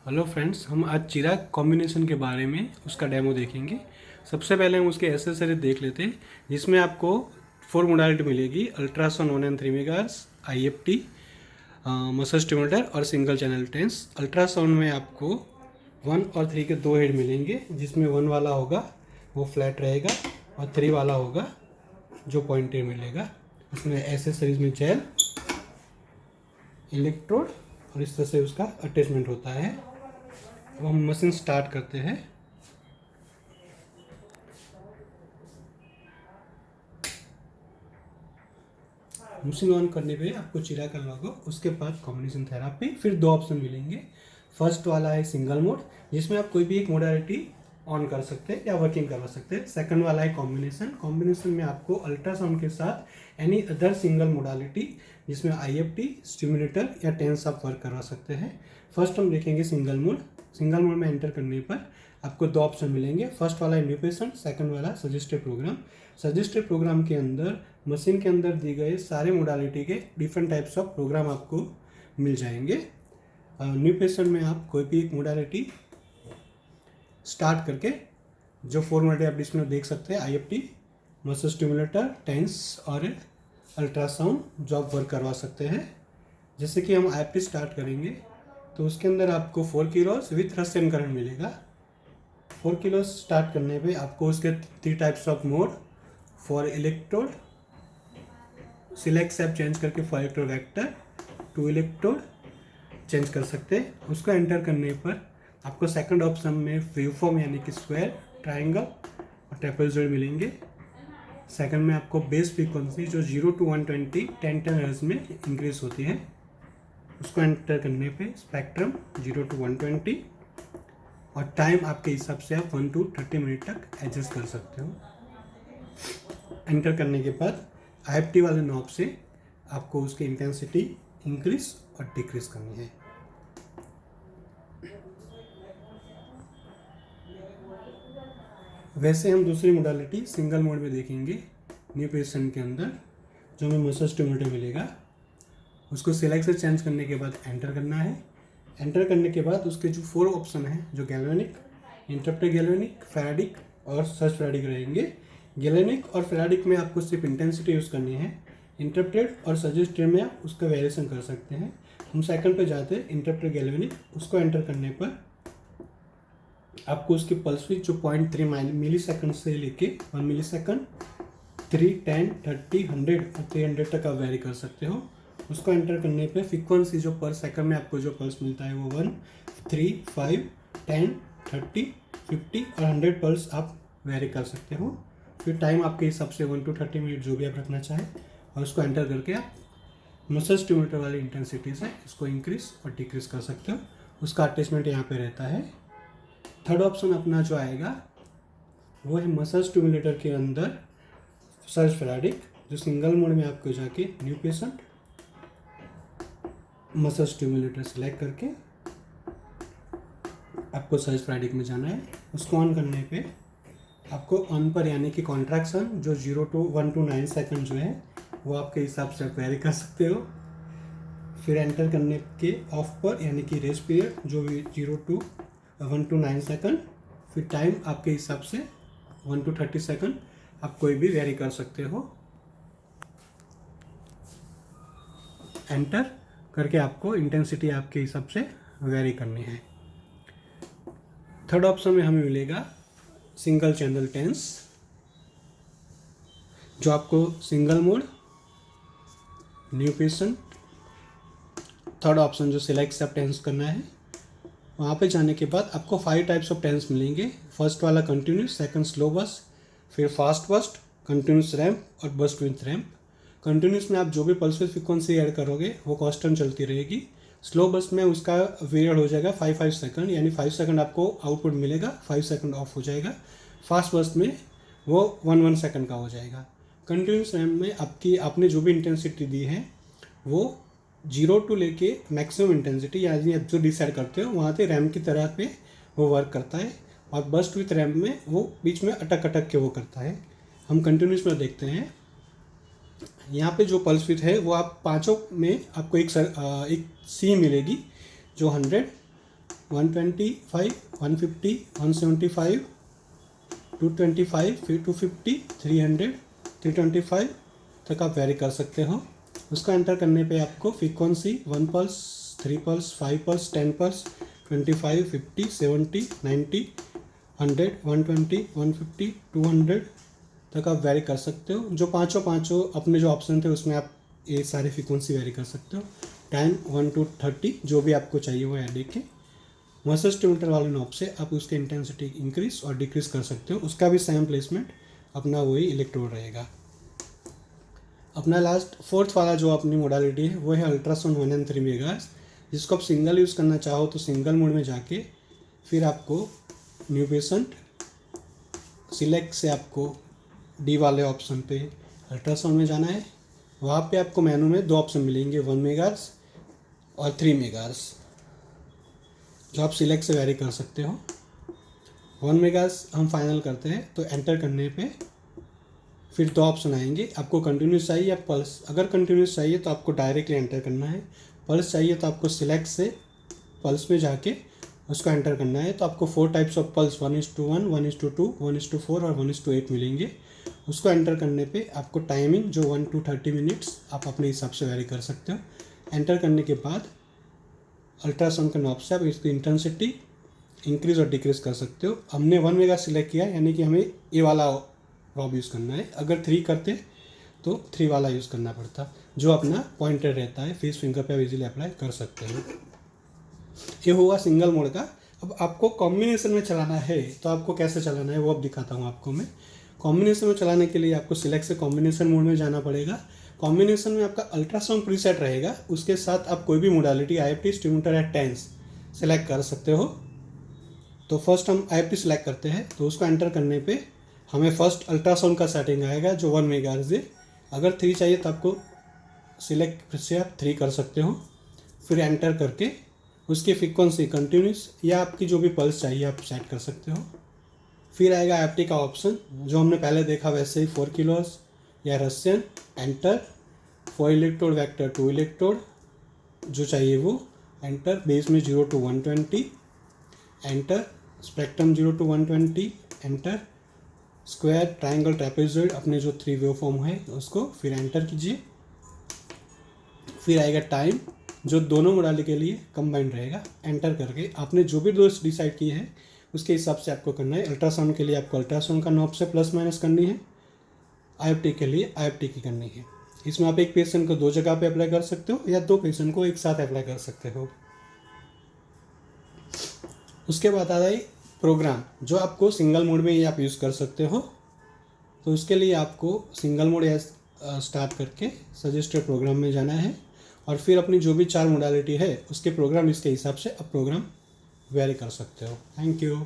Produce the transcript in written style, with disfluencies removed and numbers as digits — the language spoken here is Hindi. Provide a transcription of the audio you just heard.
हेलो फ्रेंड्स, हम आज चिराग कॉम्बिनेशन के बारे में उसका डेमो देखेंगे। सबसे पहले हम उसके एसेसरीज देख लेते हैं, जिसमें आपको 4 मोडालिटी मिलेगी: ultrasound 1 and 3 megahertz, IFT, muscle stimulator और सिंगल चैनल टेंस। अल्ट्रासाउंड में आपको 1 और 3 के 2 हेड मिलेंगे, जिसमें 1 वाला होगा वो फ्लैट रहेगा और 3 वाला होगा जो पॉइंटेड मिलेगा। इसमें एसेसरीज में जेल, इलेक्ट्रोड और इस तरह से उसका अटैचमेंट होता है। अब हम मशीन स्टार्ट करते हैं। मशीन ऑन करने पे आपको चिराग का लोगो, उसके बाद कॉम्बिनेशन थेरापी, फिर 2 ऑप्शन मिलेंगे। फर्स्ट वाला है सिंगल मोड, जिसमें आप कोई भी एक मोडालिटी ऑन कर सकते हैं या वर्किंग करवा सकते हैं। सेकंड वाला है कॉम्बिनेशन में आपको अल्ट्रासाउंड के साथ एनी अदर सिंगल मोडालिटी, जिसमें IFT, स्टिमुलेटर या टेंस आप वर्क करवा सकते हैं। फर्स्ट हम देखेंगे सिंगल मोड। सिंगल मोड में एंटर करने पर आपको 2 ऑप्शन मिलेंगे। फर्स्ट वाला है न्यू पेशेंट, सेकंड वाला सजेस्टेड प्रोग्राम। सजेस्टेड प्रोग्राम के अंदर मशीन के अंदर दी गए सारे मोडालिटी के डिफरेंट टाइप्स ऑफ प्रोग्राम आपको मिल जाएंगे। न्यू पेशेंट में आप कोई भी एक मोडालिटी स्टार्ट करके जो 4 मोडालिटी आप डिस्प्ले में देख सकते हैं, IFT, मसल स्टिमुलेटर, टेंस और अल्ट्रासाउंड, जो आप वर्क करवा सकते हैं। जैसे कि हम IFT स्टार्ट करेंगे तो उसके अंदर आपको 4 किलोस विथ रशियन करंट मिलेगा। 4 किलोस स्टार्ट करने पे आपको उसके 3 types of mode, for electrode, select सेप चेंज करके for electrode vector, two electrode change कर सकते हैं। उसको एंटर करने पर आपको सेकंड ऑप्शन में वेवफॉर्म यानी कि स्क्वायर, ट्रायंगल और ट्रेपेजॉइड मिलेंगे। सेकंड में आपको बेस फ्रीक्वेंसी जो 0 to 120 10 हर्ट्ज में इंक्रीज होती है, उसको एंटर करने पे स्पेक्ट्रम 0 to 120 और टाइम आपके हिसाब से आप 1 to 30 मिनट तक एडजस्ट कर सकते हो। एंटर करने के बाद IFT वाले नॉब से आपको उसकी इंटेंसिटी इंक्रीज और डिक्रीज करनी है। वैसे हम दूसरी मोडालिटी सिंगल मोड में देखेंगे। न्यू पेशेंट के अंदर जो हमें मसल स्टिमुलेटर मिलेगा, उसको सिलेक्ट से चेंज करने के बाद एंटर करना है। एंटर करने के बाद उसके जो 4 ऑप्शन हैं, जो गैल्वेनिक, इंटरप्टेड गैल्वेनिक, फैराडिक और सर्ज फैराडिक रहेंगे। गैल्वेनिक और फैराडिक में आपको सिर्फ इंटेंसिटी यूज़ करनी है। इंटरप्टेड और सजेस्टेड में आप उसका वेरिएशन कर सकते हैं। हम सेकंड पे जाते हैं, इंटरप्टेड गैल्वेनिक। उसको एंटर करने पर आपको उसकी पल्स विड्थ जो 0.3 मिली सेकंड से लेके 1 मिली सेकंड, 3, 10, 30, 100 और 300 तक आप वेरी कर सकते हो। उसको एंटर करने पे फ्रीक्वेंसी जो पर सेकंड में आपको जो पल्स मिलता है वो 1, 3, 5, 10, 30, 50 और 100 पल्स आप वेरी कर सकते हो। फिर टाइम आपके हिसाब से 1 to 30 मिनट जो भी आप रखना चाहें, और उसको एंटर करके आप मसल स्टिमुलेटर वाली इंटेंसिटी से इसको इंक्रीज और डिक्रीज कर सकते हो। उसका अटैचमेंट यहाँ पे रहता है। थर्ड ऑप्शन अपना जो आएगा वो है मसल स्टिमुलेटर के अंदर सर्ज फैराडिक, जो सिंगल मोड में आपको जाके new patient, muscle stimulator select करके आपको सर्ज फैराडिक में जाना है। उसको ऑन करने पे आपको ऑन पर यानी कि कॉन्ट्रैक्शन जो 0 to 1 to 9 सेकंड जो है वो आपके हिसाब से आप वेरी कर सकते हो। फिर एंटर करने के ऑफ पर यानी कि रेस्ट पीरियड जो 0 to 1 to 9 सेकंड। फिर टाइम आपके हिसाब से 1 to 30 सेकंड आप कोई भी वेरी कर सकते हो। एंटर करके आपको इंटेंसिटी आपके हिसाब से वेरी करनी है। थर्ड ऑप्शन में हमें मिलेगा सिंगल चैनल टेंस, जो आपको single mode, new patient, third option जो सिलेक्ट सब टेंस करना है। वहाँ पे जाने के बाद आपको 5 टाइप्स ऑफ टेंस मिलेंगे। फर्स्ट वाला कंटिन्यूस, सेकंड स्लो बस्ट, फिर फास्ट बस्ट, कंटिन्यूस रैम्प और बस्ट विथ रैम्प। कंटिन्यूस में आप जो भी पल्स विथ फ्रीक्वेंसी ऐड करोगे वो कांस्टेंट चलती रहेगी। स्लो बस्ट में उसका पीरियड हो जाएगा 5 सेकंड, यानी 5 सेकंड आपको आउटपुट मिलेगा, 5 सेकंड ऑफ हो जाएगा। फास्ट बस्ट में वो 1 सेकंड का हो जाएगा। कंटिन्यूस रैम्प में आपने जो भी इंटेंसिटी दी है वो 0 to लेके मैक्सिमम इंटेंसिटी यानी आप जो डिसाइड करते हो वहाँ पे रैम्प की तरह पे वो वर्क करता है। और बस्ट विथ रैम्प में वो बीच में अटक अटक के वो करता है। हम कंटिन्यूस में देखते हैं, यहाँ पे जो पल्स विथ है वो आप पाँचों में आपको एक सी मिलेगी, जो 100, 125, 150, 175, 225, फिर 250, 300, 325 तक आप वेरी कर सकते हो। उसका एंटर करने पे आपको frequency 1 pulse, 3 pulse, 5 pulse, 10 pulse, 25, 50, 70, 90, 100, 120, 150, 200 तक आप वेरी कर सकते हो। जो पाँचों अपने जो ऑप्शन थे उसमें आप ये सारी फ्रीक्वेंसी वेरी कर सकते हो। टाइम 1 to 30 जो भी आपको चाहिए वो ऐड के मसल स्टिम्यूलेटर वाले नॉब से आप उसके इंटेंसिटी इंक्रीज और डिक्रीज कर सकते हो। उसका भी सेम प्लेसमेंट अपना वही इलेक्ट्रोड रहेगा। अपना लास्ट फोर्थ वाला जो अपनी मोडालिटी है वो है अल्ट्रासाउंड 1 and 3 मेगाहर्ट्ज, जिसको आप सिंगल यूज़ करना चाहो तो सिंगल मोड में जाके फिर आपको न्यू पेशेंट सिलेक्ट से आपको डी वाले ऑप्शन पे अल्ट्रासाउंड में जाना है। वहाँ पे आपको मेनू में दो ऑप्शन मिलेंगे, 1 मेगाहर्ट्ज और 3 मेगाहर्ट्ज, जो आप सिलेक्ट से वेरी कर सकते हो। 1 मेगाहर्ट्ज हम फाइनल करते हैं तो एंटर करने पे फिर दो ऑप्शन आएंगे, आपको कंटिन्यूस चाहिए या पल्स। अगर कंटिन्यूस चाहिए तो आपको डायरेक्टली एंटर करना है, पल्स चाहिए तो आपको सिलेक्ट से पल्स में जाके उसको एंटर करना है। तो आपको 4 टाइप्स ऑफ पल्स 1:1, 1:2, 1:4 और 1:8 मिलेंगे। उसको एंटर करने पे आपको टाइमिंग जो 1 to 30 मिनट्स आप अपने हिसाब से वेरी कर सकते हो। एंटर करने के बाद अल्ट्रासाउंड के नॉब से आप इसकी इंटेंसिटी इंक्रीज और डिक्रीज कर सकते हो। हमने 1 मेगा सिलेक्ट किया, यानी कि हमें ये वाला नॉब यूज़ करना है। अगर 3 करते तो 3 वाला यूज़ करना पड़ता, जो अपना पॉइंटर रहता है, फेस फिंगर पे आप इजीली अप्लाई कर सकते हो। ये हुआ सिंगल मोड का। अब आपको कॉम्बिनेशन में चलाना है तो आपको कैसे चलाना है वो अब दिखाता हूँ आपको मैं। कॉम्बिनेशन में चलाने के लिए आपको सिलेक्ट से कॉम्बिनेशन मोड में जाना पड़ेगा। कॉम्बिनेशन में आपका अल्ट्रासाउंड प्रीसेट रहेगा, उसके साथ आप कोई भी मोडालिटी IFT, स्टिम्यूलेटर या टेंस सेलेक्ट कर सकते हो। तो फर्स्ट हम IFT सेलेक्ट करते हैं, तो उसको एंटर करने पे हमें फर्स्ट अल्ट्रासाउंड का सेटिंग आएगा जो 1 मेगाहर्ट्ज है। अगर 3 चाहिए तो आपको सिलेक्ट से आप 3 कर सकते हो। फिर एंटर करके उसकी फ्रीक्वेंसी कंटिन्यूस या आपकी जो भी पल्स चाहिए आप सेट कर सकते हो। फिर आएगा IFT का ऑप्शन, जो हमने पहले देखा वैसे ही 4 किलोस या Russian. Enter 4 electrode vector 2 electrode जो चाहिए वो एंटर। बेस में 0 to 120 enter. Spectrum 0 to 120 enter. Square, triangle, trapezoid अपने जो 3 वेव फॉर्म है उसको फिर एंटर कीजिए। फिर आएगा टाइम जो दोनों मोडालिटी के लिए कंबाइंड रहेगा। एंटर करके आपने जो भी डोज डिसाइड की है उसके हिसाब से आपको करना है। अल्ट्रासाउंड के लिए आपको अल्ट्रासाउंड का नॉब से प्लस माइनस करनी है, IFT के लिए IFT की करनी है। इसमें आप एक पेशेंट को 2 जगह पे अप्लाई कर सकते हो या 2 पेशेंट को एक साथ अप्लाई कर सकते हो। उसके बाद आ जाए प्रोग्राम, जो आपको सिंगल मोड में ही आप यूज़ कर सकते हो। तो उसके लिए आपको सिंगल मोड स्टार्ट करके सजेस्टेड प्रोग्राम में जाना है और फिर अपनी जो भी 4 मोडालिटी है उसके प्रोग्राम इसके हिसाब से आप प्रोग्राम वेरी कर सकते हो। Thank you.